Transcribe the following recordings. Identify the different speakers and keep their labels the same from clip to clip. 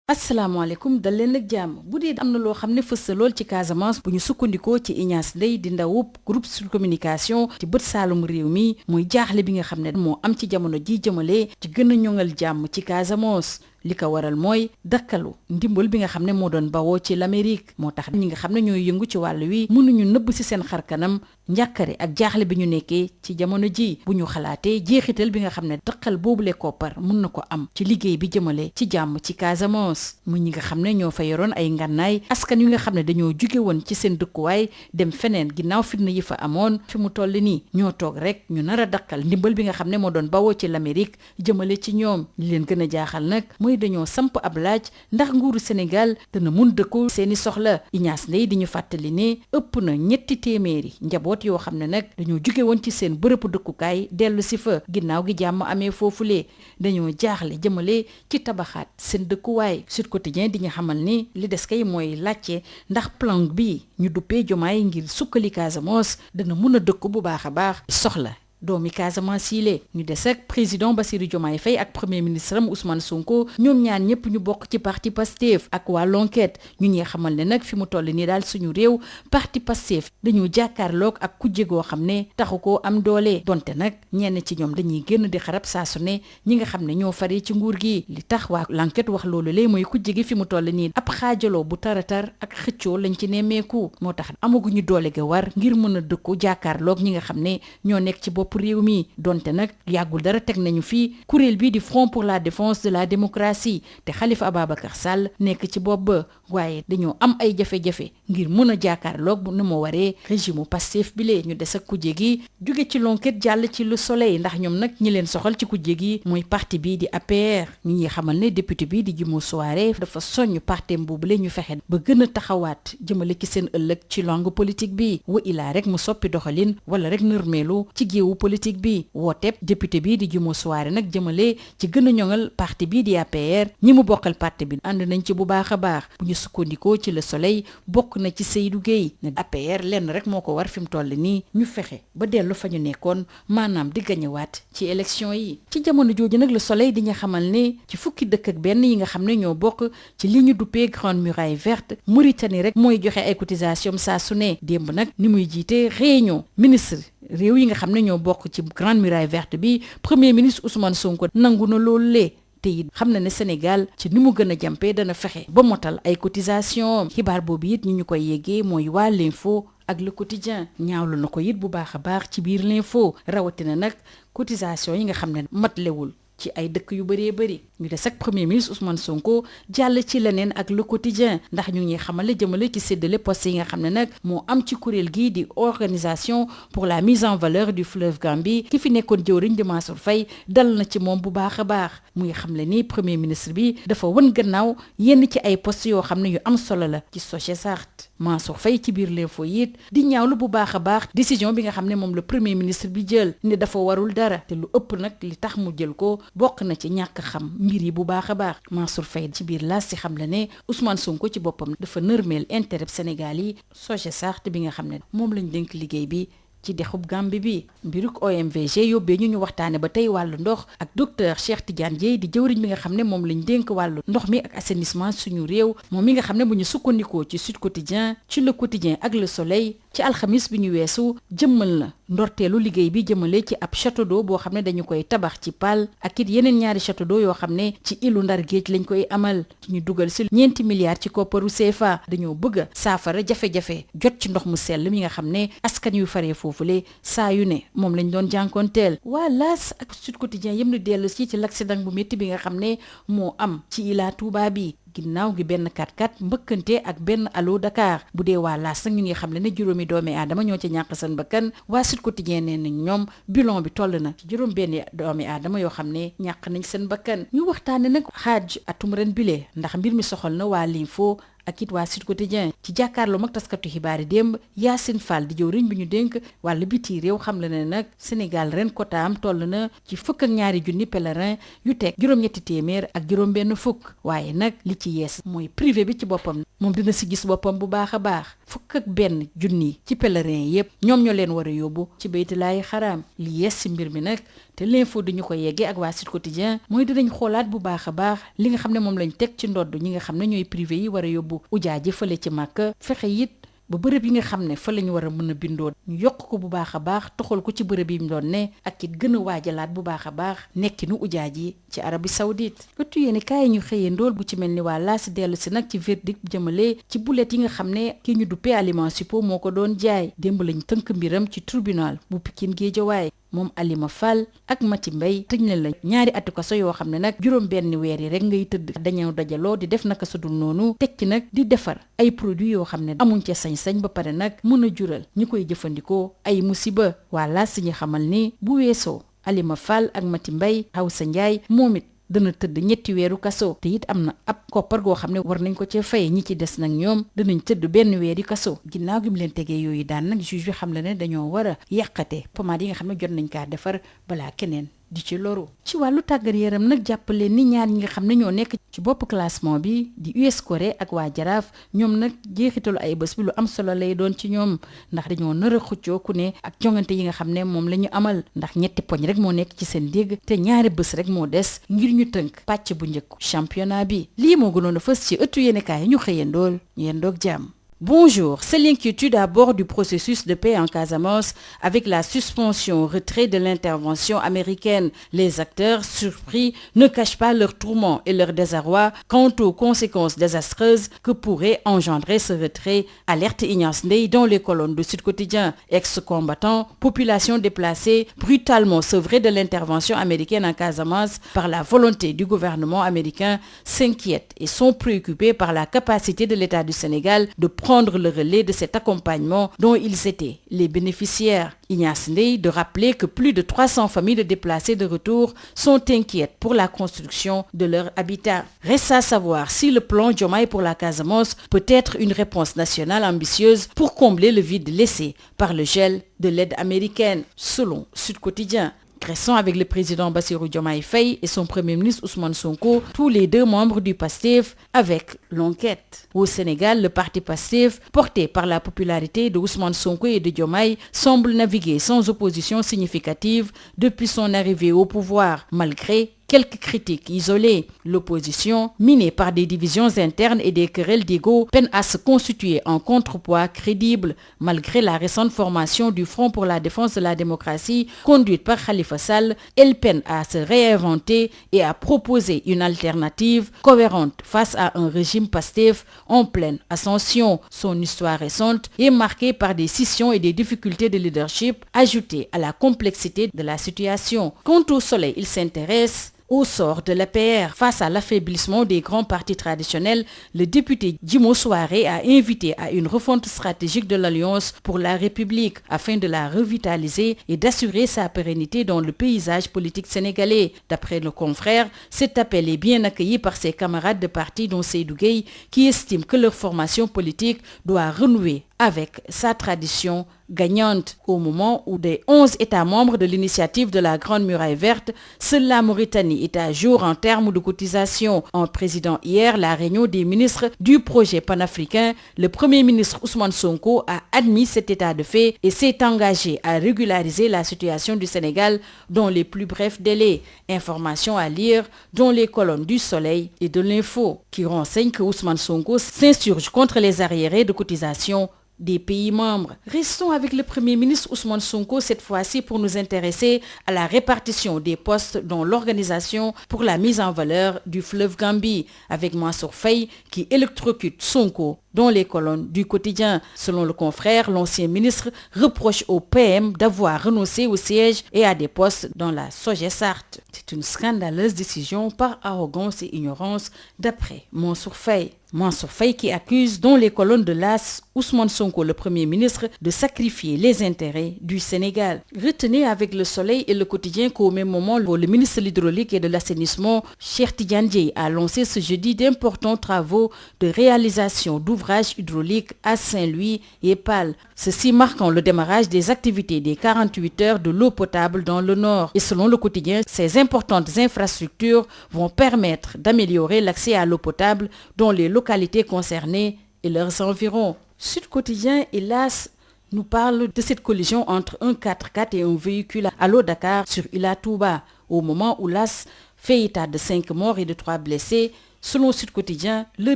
Speaker 1: asalaamaaleykum dal leen ak jàmm bu dee am na loo xam ne fës na lool ci Casamance bu ñu sukkandikoo ci Ignace Ndeye di ndawub groupe Sud Communication ci bët saalum réew mi muy jaaxle bi nga xam ne moo am ci jamono ji jëmale ci gën a ñoŋal jàmm ci Casamance. li ko waral mooy dakkalu ndimbal bi nga xam ne moo doon bawoo ci l'Amérique moo tax ñi nga xam ne ñooy yëngu ci wàll wi mënuñu nëbb ci seen xarkanam njàkkare ak jaaxle bi ñu nekkee ci jamono ji bu ñu xalaatee jeexital bi nga xam ne dakkal boobule koppar mun na ko am ci liggéey bi jëmale ci jàmm ci Casamance mu ñi nga xam ne ñoo fa yoroon ay ngànnaay askan wi nga xam ne dañoo jóge woon ci seen dëkkuwaay dem feneen ginnaaw fitna yi fa amoon fi mu toll nii ñoo toog rek ñu nar a dakkal ndimbal bi nga xam ne moo doon bawoo ci l'Amérique jëmale ci ñoom li leen gën a jaaxal nag mooy dañoo samp ab laaj ndax nguuru Sénégal dana mun dëkku seeni soxla. Ignace Ndeye di ñu fàttali ne ëpp na 300 njaboot yoo xam ne nag dañoo jóge woon ci seen bërëbu dëkkukaay dellu si fa ginnaaw gi jàmm amee foofulee dañoo jaaxle jëmale ci tabaxaat seen dëkkuwaay. Sud Quotidien di ñu xamal ni li des kay mooy laajte ndax plan bi ñu duppee Jomaay ngir sukkali Casamance dana mun a dëkku bu baax a baax soxla doomi Casamance yi ñu des ak président Bassirou Diomaye Faye ak premier ministre am Ousmane Sonko ñoom ñaan ñëpp ñu bokk ci parti Pastef ak waa L'Enquête ñu ñee xamal ne nag fi mu toll nii daal suñu réew parti Pastef dañu jàkkaarloog ak kujje goo xam ne taxu koo am doole donte nag ñenn ci ñoom dañuy génn di xarab saa su ne ñi nga xam ne ñoo faree ci nguur gi li tax waa L'Enquête wax loolu lay mooy kujje gi fi mu toll nii ab xaajaloo bu taratar ak xëccoo lañ ci nemmeeku moo tax amaguñu doole ga war ngir mën a dëkku jàkkaarloog ñi nga xam ne ñoo nekk ci bopp réew mi donte nag yàggul dara teg nañu fii kuréel bii di Front pour la défense de la démocratie te Khalifa Ababacar Sall nekk ci bopp ba waaye dañoo am ay jafe-jafe ngir mën a jàkkaarloog bu nu mu waree régime Pastef bi lee ñu des ak kujje gi jóge ci L'Enquête jàll ci Le Soleil ndax ñoom nag ñi leen soxal ci kujje gi mooy parti bii di APR ñi ngi xamal ne député bii di Djimou Souaré dafa soññ partem boobule ñu fexe ba gën a taxawaat jëmale ci seen ëllëg ci langue politique bi wa ilaa rek mu soppi doxalin wala rek nërmeelu ci géewu politique bi wooteeb député bii di Djimou Souaré nag jëmale ci gën a ñoŋal parti bii di APR ñi mu bokkal parti bi ànd nañ ci bu baax a baax bu ñu sukkandikoo ci Le Soleil bokk na ci Seydou Gueye ne APR lenn rek moo ko war fi mu toll nii ñu fexe ba dellu fa ñu nekkoon maanaam di gañewaat ci élection yi. ci jamono jooju nag Le Soleil di ñu xamal ne ci fukki dëkk ak benn yi nga xam ne ñoo bokk ci li ñu duppee Grande Muraille Verte Mauritanie rek mooy joxe ay cotisation saa su ne démb nag ni muy jiite réunion ministre réew yi nga xam ne ñoo bokk ci Grande Muraille Verte bi premier ministre Ousmane Sonko nangu na loolu lee te it xam na ne Sénégal ci ni mu gën a jàmpee dana fexe ba motal ay cotisation xibaar boobu it ñu koy yeggee mooy waa L'Info ak Le Quotidien ñaawlu na ko it bu baax a baax ci biir L'Info rawatina nag cotisation yi nga xam ne matlewul ci ay dëkk yu bëree bëri ñu des ak premier ministre Ousmane Sonko jàll ci leneen ak Le Quotidien ndax ñu ngi xamale jëmale ci séddale poste yi nga xam ne nag moo am ci kuréel gii di organisation pour la mise en valeur du fleuve Gambie ki fi nekkoon jëwriñ di Mansour Faye dal na ci moom bu baax a baax muy xamle ni premier ministre bi dafa wën gannaaw yenn ci ay poste yoo xam ne yu am solo la ci Socésart Mansour Faye ci biir L'Info it di ñaawlu bu baax a baax décision bi nga xam ne moom le premier ministre bi jël ne dafa warul dara te lu ëpp nag li tax mu jël ko bokk na ci ñàkk xam mbir yi bu baax a baax Mansour Faye ci biir laas si xam la ne Ousmane Sonko ci boppam dafa nërmeel intérêt Sénégal yi Socésart bi nga xam ne moom lañ dénk liggéey bi ci dexub Gambie bi mbiruk OMVG yóbbee ñu waxtaane ba tey wàllu ndox ak docteur Cheikh Tidiane Dièye di jëwriñ bi nga xam ne moom lañ dénk wàllu ndox mi ak assainissement suñu réew moom mi nga xam ne bu ñu sukkandikoo ci Sud Quotidien ci Le Quotidien ak Le Soleil ci alxamis bi ñu weesu jëmmal na ndorteelu liggéey bi jëmale ci ab château d'eau boo xam ne dañu koy tabax ci Pal ak it yeneen ñaari château d'eau yoo xam ne ci ilu Ndar Géej lañ koy amal ñu dugal si 4 milliards ci kopparu CFA dañoo bëgg a saafara jafe-jafe jot ci ndox mu sell mi nga xam ne askan yu faree foofule saa yu ne moom lañ doon jànkoonteel waa L'As ak Sud Quotidien yëm na dellu ci l'accident bu métti bi nga xam ne moo am ci Ila Touba bi ginnaaw gi benn 4x4 mbëkkante ak benn Allo Dakar bu dee waa L'As nag ñu ngi xam ne juróomi doomi aadama ñoo ci ñàkk seen bakkan waa Sud Quotidien nee nañ ñoom bilan bi toll na ci juróom benn doomi aadama yoo xam ne ñàkk nañ seen bakkan ñu waxtaane nag xaaj atum ren bile ndax mbir mi soxal na waa L'Info ak it waa Sud Quotidien ci jàkkaarloo mag taskatu xibaar yi démb Yacine Fall di jëwriñ bi ñu dénk wàllu biti réew xam la ne nag Sénégal ren kotaam toll na ci 12 000 pèlerin yu teg juróom-ñetti téeméer ak juróom-benn fukk waaye nag li ci yees mooy privé bi ci boppam moom dina si gis boppam bu baax a baax 51 ci pèlerin yépp ñoom ñoo leen war a yóbbu ci baytulaayi xaraam li yees si mbir mi nag te l'info di ñu ko yeggee ak waa Sud Quotidien mooy dinañ xoolaat bu baax a baax li nga xam ne moom lañ teg ci ndodd ñi nga xam ne ñooy privé yi war a yóbbu ujaaji fële ci Màkka fexe it ba bërëb yi nga xam ne fa la ñu war a mën a bindoo ñu yokk ko bu baax a baax toxal ko ci bërëb yi mu doon ne ak it gën a waajalaat bu baax a baax nekkinu ujaaj yi ci Arabie Saoudite ëttu yéeni kaay ñu xëyee ndool bu ci mel ni waa laas dellu si nag ci verdict jëmale ci bulet yi nga xam ne ki ñu duppee Alima Sipo moo ko doon jaay démb lañ tënk mbiram ci tribunal bu Pikine Guédiawaye moom Alima Fall ak Mati Mbay tëj na la ñaari atu kaso yoo xam ne nag juróom benn weer yi rek ngay tëdd dañoo dajaloo di def naka sudul noonu teg ci nag di defar ay produits yoo xam ne amuñ ca sañ-sañ ba pare nag mën a jural ñi koy jëfandikoo ay musiba wala si ñu xamal ni bu weesoo Alima Fall ak Mati Mbay Hawsa Njaay moom it dana tëdd 3 weeru kaso te it am na ab koppar goo xam ne war nañ ko cee fay ñi ci des nag ñoom danañ tëdd 1 weeri kaso ginnaaw gi mu leen tegee yooyu daan nag juge bi xam la ne dañoo war a yàqate pommade yi nga xam ne jot nañ kaa defar balaa keneen di ci loru ci wàllu tàggat yaram nag jàppale ni ñaar ñi nga xam ne ñoo nekk ci bopp classement bi di US Corée ak waa Jaraaf ñoom nag jeexitalu ay bés bi lu am solo lay doon ci ñoom ndax dañoo nar a xëccoo ku ne ak jongante yi nga xam ne moom la ñu amal ndax 3 poñ rek moo nekk ci seen dégg te 2 bés rek moo des ngir ñu tënk pàcc bu njëkk championnat bi lii moo gënoon a fës ci ëttu yéenekaay ñu xëyandool ñu yendoog jàmm. Bonjour, c'est l'inquiétude à bord du processus de paix en Casamance avec la suspension-retrait de l'intervention américaine. Les acteurs, surpris, ne cachent pas leur tourment et leur désarroi quant aux conséquences désastreuses que pourrait engendrer ce retrait, alerte Ignace Ndeye dans les colonnes de Sud Quotidien. Ex-combattants, population déplacée, brutalement sevrée de l'intervention américaine en Casamance par la volonté du gouvernement américain, s'inquiètent et sont préoccupés par la capacité de l'État du Sénégal de prendre le relais de cet accompagnement dont ils étaient les bénéficiaires. Ignace Ndeye de rappeler que plus de 300 familles de déplacés de retour sont inquiètes pour la construction de leur habitat. Reste à savoir si le plan Diomaye pour la Casamance peut être une réponse nationale ambitieuse pour combler le vide laissé par le gel de l'aide américaine, selon Sud Quotidien. Restons avec le président Bassirou Diomaye Faye et son premier ministre Ousmane Sonko, tous les deux membres du PASTEF, avec l'enquête. Au Sénégal, le parti PASTEF, porté par la popularité de Ousmane Sonko et de Diomaye, semble naviguer sans opposition significative depuis son arrivée au pouvoir, malgré quelques critiques isolées. L'opposition, minée par des divisions internes et des querelles d'ego, peine à se constituer en contrepoids crédible, malgré la récente formation du Front pour la défense de la démocratie, conduite par Khalifa Sall. Elle peine à se réinventer et à proposer une alternative cohérente face à un régime PASTEF en pleine ascension. Son histoire récente est marquée par des scissions et des difficultés de leadership ajoutées à la complexité de la situation. Quant au Soleil, il s'intéresse au sort de l'APR. Face à l'affaiblissement des grands partis traditionnels, le député Djimo Souaré a invité à une refonte stratégique de l'Alliance pour la République afin de la revitaliser et d'assurer sa pérennité dans le paysage politique sénégalais. D'après nos confrères, cet appel est bien accueilli par ses camarades de parti dont Seydou Gueye, qui estiment que leur formation politique doit renouer avec sa tradition gagnante. Au moment où des 11 États membres de l'initiative de la Grande Muraille Verte, seule la Mauritanie est à jour en termes de cotisation. En présidant hier la réunion des ministres du projet panafricain, le Premier ministre Ousmane Sonko a admis cet état de fait et s'est engagé à régulariser la situation du Sénégal dans les plus brefs délais. Information à lire dans les colonnes du Soleil et de l'Info, qui renseignent que Ousmane Sonko s'insurge contre les arriérés de cotisation des pays membres. Restons avec le Premier ministre Ousmane Sonko cette fois-ci pour nous intéresser à la répartition des postes dans l'organisation pour la mise en valeur du fleuve Gambie, avec Mansour Faye qui électrocute Sonko dans les colonnes du quotidien. Selon le confrère, l'ancien ministre reproche au PM d'avoir renoncé au siège et à des postes dans la Sogesart. C'est une scandaleuse décision par arrogance et ignorance, d'après Mansour Faye. Mansour Faye qui accuse dans les colonnes de l'AS Ousmane Sonko Sonko, le Premier ministre, de sacrifier les intérêts du Sénégal. Retenez avec Le Soleil et Le Quotidien qu'au même moment, le ministre de l'Hydraulique et de l'Assainissement, Cheikh Tidiane Dièye, a lancé ce jeudi d'importants travaux de réalisation d'ouvrages hydrauliques à Saint-Louis et Pal. Ceci marquant le démarrage des activités des 48 heures de l'eau potable dans le Nord. Et selon Le Quotidien, ces importantes infrastructures vont permettre d'améliorer l'accès à l'eau potable dans les localités concernées et leurs environs. Sud Quotidien, hélas, nous parle de cette collision entre un 4x4 et un véhicule à l'Eau-Dakar sur Ila Touba, au moment où l'AS fait état de 5 morts et de 3 blessés. Selon Sud Quotidien, le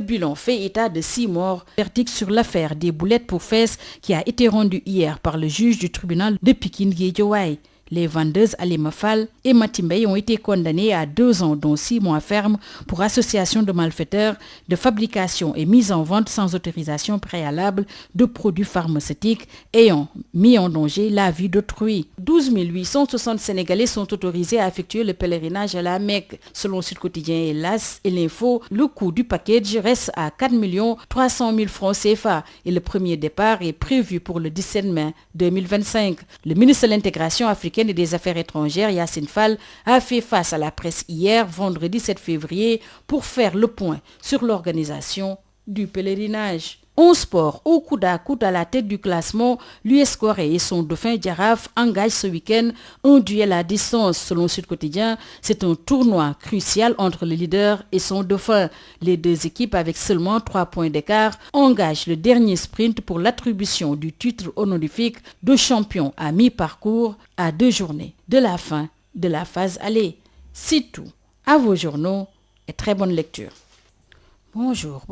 Speaker 1: bilan fait état de 6 morts. Verdict sur l'affaire des boulettes pour fesses qui a été rendu hier par le juge du tribunal de Pikine-Guédiawaye. Les vendeuses Alima Fall et Mati Mbaye ont été condamnées à 2 ans, dont 6 mois ferme pour association de malfaiteurs de fabrication et mise en vente sans autorisation préalable de produits pharmaceutiques ayant mis en danger la vie d'autrui. 12 860 Sénégalais sont autorisés à effectuer le pèlerinage à la Mecque. Selon Sud Quotidien et l'As et l'Info, le coût du package reste à 4 300 000 francs CFA et le premier départ est prévu pour le 17 mai 2025. Le ministre de l'Intégration africaine et des Affaires étrangères, Yassine Fall, a fait face à la presse hier, vendredi 7 février, pour faire le point sur l'organisation du pèlerinage. En sport, au coude à coude à la tête du classement, l'US Corée et son dauphin Jaraaf engagent ce week-end un duel à distance. Selon Sud Quotidien, c'est un tournoi crucial entre le leader et son dauphin. Les deux équipes, avec seulement 3 points d'écart, engagent le dernier sprint pour l'attribution du titre honorifique de champion à mi-parcours à 2 journées de la fin de la phase aller. C'est tout. À vos journaux et très bonne lecture. Bonjour.